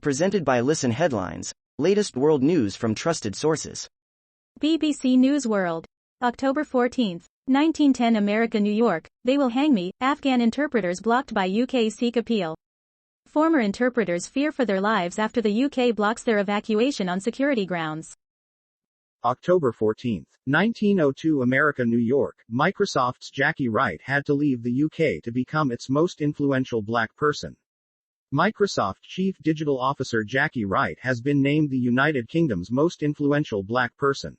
Presented by Listen Headlines, latest world news from trusted sources. BBC News World. October 14, 1910 America, New York, they will hang me, Afghan interpreters blocked by UK Sikh appeal. Former interpreters fear for their lives after the UK blocks their evacuation on security grounds. October 14, 1902 America, New York, Microsoft's Jacky Wright had to leave the UK to become its most influential black person. Microsoft Chief Digital Officer Jacky Wright has been named the United Kingdom's most influential black person.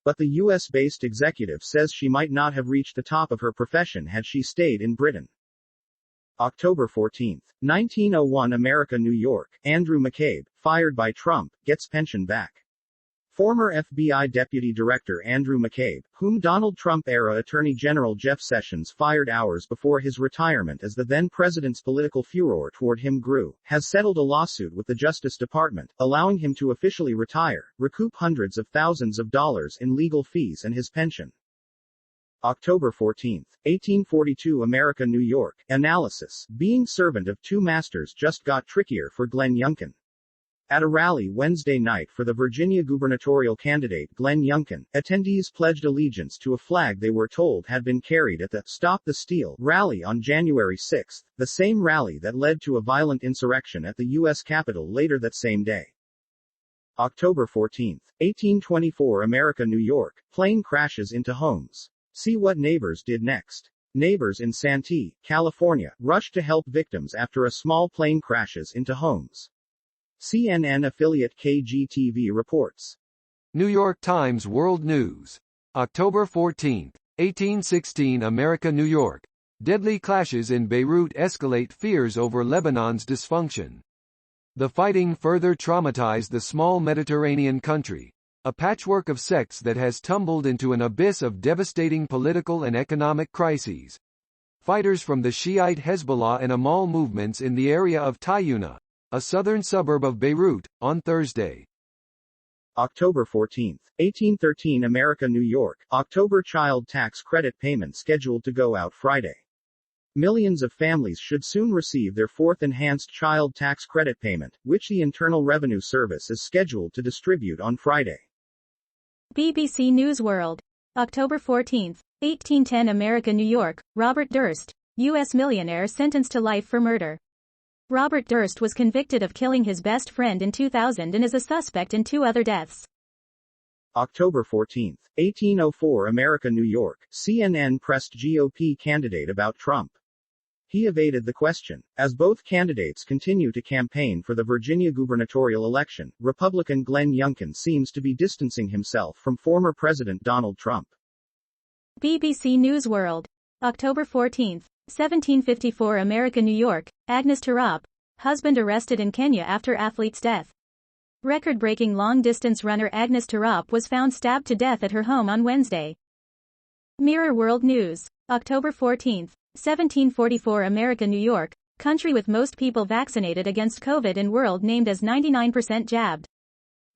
But the US-based executive says she might not have reached the top of her profession had she stayed in Britain. October 14, 1901 America, New York, Andrew McCabe, fired by Trump, gets pension back. Former FBI Deputy Director Andrew McCabe, whom Donald Trump-era Attorney General Jeff Sessions fired hours before his retirement as the then-president's political furor toward him grew, has settled a lawsuit with the Justice Department, allowing him to officially retire, recoup hundreds of thousands of dollars in legal fees and his pension. October 14, 1842 America, New York, analysis, being servant of two masters just got trickier for Glenn Youngkin. At a rally Wednesday night for the Virginia gubernatorial candidate Glenn Youngkin, attendees pledged allegiance to a flag they were told had been carried at the Stop the Steal rally on January 6, the same rally that led to a violent insurrection at the U.S. Capitol later that same day. October 14, 1824 America, New York, plane crashes into homes. See what neighbors did next. Neighbors in Santee, California, rushed to help victims after a small plane crashes into homes. CNN affiliate KGTV reports. New York Times World News. October 14, 1816 America, New York. Deadly clashes in Beirut escalate fears over Lebanon's dysfunction. The fighting further traumatized the small Mediterranean country, a patchwork of sects that has tumbled into an abyss of devastating political and economic crises. Fighters from the Shiite Hezbollah and Amal movements in the area of Tayuna, a southern suburb of Beirut, on Thursday. October 14, 1813 America, New York, October child tax credit payment scheduled to go out Friday. Millions of families should soon receive their fourth enhanced child tax credit payment, which the Internal Revenue Service is scheduled to distribute on Friday. BBC News World. October 14, 1810 America, New York, Robert Durst, U.S. millionaire sentenced to life for murder. Robert Durst was convicted of killing his best friend in 2000 and is a suspect in two other deaths. October 14, 1804 America, New York, CNN pressed GOP candidate about Trump. He evaded the question. As both candidates continue to campaign for the Virginia gubernatorial election, Republican Glenn Youngkin seems to be distancing himself from former President Donald Trump. BBC News World. October 14, 1754 America, New York, Agnes Tirop, husband arrested in Kenya after athlete's death. Record-breaking long-distance runner Agnes Tirop was found stabbed to death at her home on Wednesday. Mirror World News. October 14, 1744 America, New York, country with most people vaccinated against COVID in world named as 99% jabbed.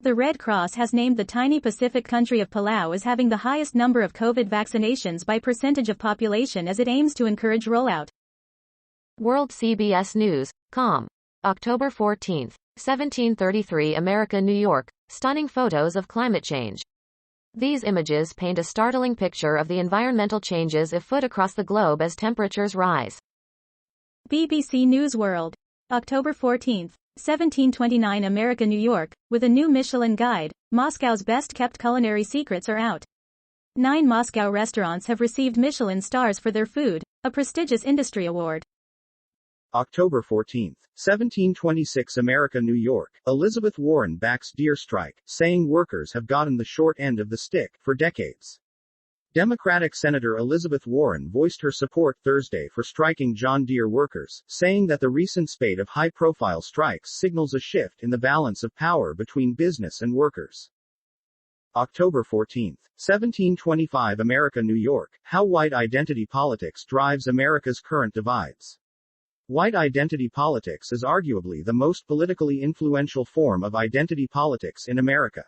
The Red Cross has named the tiny Pacific country of Palau as having the highest number of COVID vaccinations by percentage of population as it aims to encourage rollout. World CBS News, com. October 14, 1733 America, New York, stunning photos of climate change. These images paint a startling picture of the environmental changes afoot across the globe as temperatures rise. BBC News World. October 14, 1729 America, New York, with a new Michelin guide, Moscow's best-kept culinary secrets are out. 9 Moscow restaurants have received Michelin stars for their food, a prestigious industry award. October 14, 1726 America, New York, Elizabeth Warren backs Deere strike, saying workers have gotten the short end of the stick for decades. Democratic Senator Elizabeth Warren voiced her support Thursday for striking John Deere workers, saying that the recent spate of high-profile strikes signals a shift in the balance of power between business and workers. October 14, 1725 America, New York, how white identity politics drives America's current divides. White identity politics is arguably the most politically influential form of identity politics in America.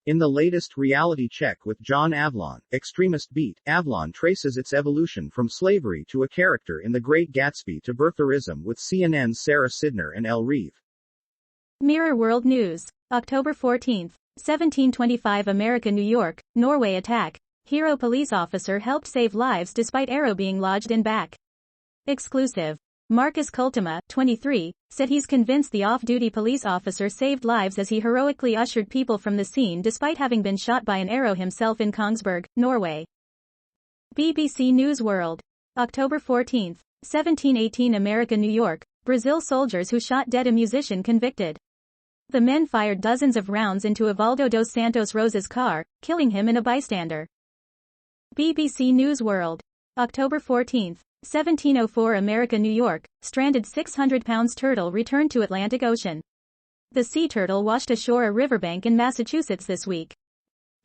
In the latest reality check with John Avlon, Extremist Beat, Avlon traces its evolution from slavery to a character in The Great Gatsby to birtherism with CNN's Sarah Sidner and Elle Reeve. Mirror World News. October 14, 1725 America New York, Norway attack. Hero police officer helped save lives despite arrow being lodged in back. Exclusive. Marcus Kultuma, 23, said he's convinced the off-duty police officer saved lives as he heroically ushered people from the scene despite having been shot by an arrow himself in Kongsberg, Norway. BBC News World. October 14, 1718 America New York, Brazil soldiers who shot dead a musician convicted. The men fired dozens of rounds into Evaldo dos Santos Rosa's car, killing him and a bystander. BBC News World. October 14, 1704 America New York, stranded 600-pound turtle returned to Atlantic Ocean. The sea turtle washed ashore a riverbank in Massachusetts this week.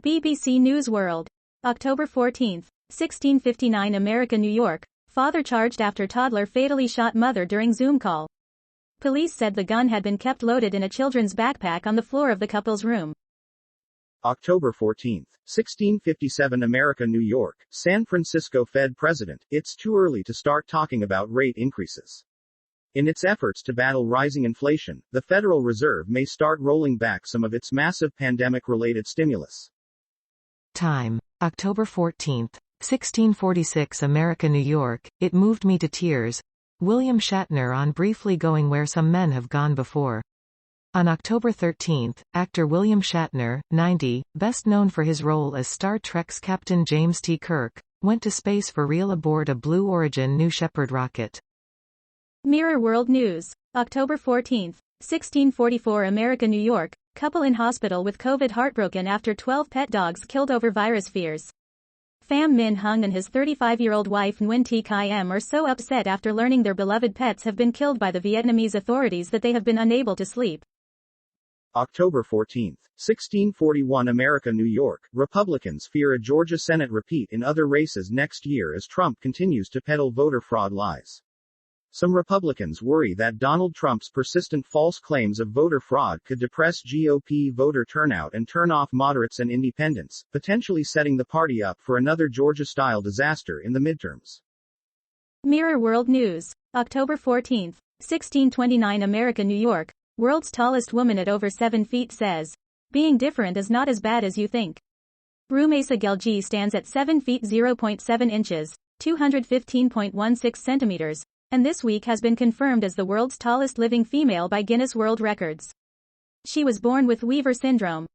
BBC News World. October 14, 1659 America New York, father charged after toddler fatally shot mother during Zoom call. Police said the gun had been kept loaded in a children's backpack on the floor of the couple's room. October 14, 1657 America New York, San Francisco Fed president, it's too early to start talking about rate increases. In its efforts to battle rising inflation, the Federal Reserve may start rolling back some of its massive pandemic-related stimulus. Time. October 14, 1646 America New York, it moved me to tears. William Shatner on briefly going where some men have gone before. On October 13, actor William Shatner, 90, best known for his role as Star Trek's Captain James T. Kirk, went to space for real aboard a Blue Origin New Shepard rocket. Mirror World News. October 14, 1644 America New York, couple in hospital with COVID heartbroken after 12 pet dogs killed over virus fears. Pham Minh Hung and his 35-year-old wife Nguyen Thi Khiem are so upset after learning their beloved pets have been killed by the Vietnamese authorities that they have been unable to sleep. October 14, 1641 America New York, Republicans fear a Georgia Senate repeat in other races next year as Trump continues to peddle voter fraud lies. Some Republicans worry that Donald Trump's persistent false claims of voter fraud could depress GOP voter turnout and turn off moderates and independents, potentially setting the party up for another Georgia-style disaster in the midterms. Mirror World News. October 14, 1629 America New York, world's tallest woman at over 7 feet says, being different is not as bad as you think. Rumesa Gelgi stands at 7 feet 0.7 inches, 215.16 centimeters, and this week has been confirmed as the world's tallest living female by Guinness World Records. She was born with Weaver syndrome,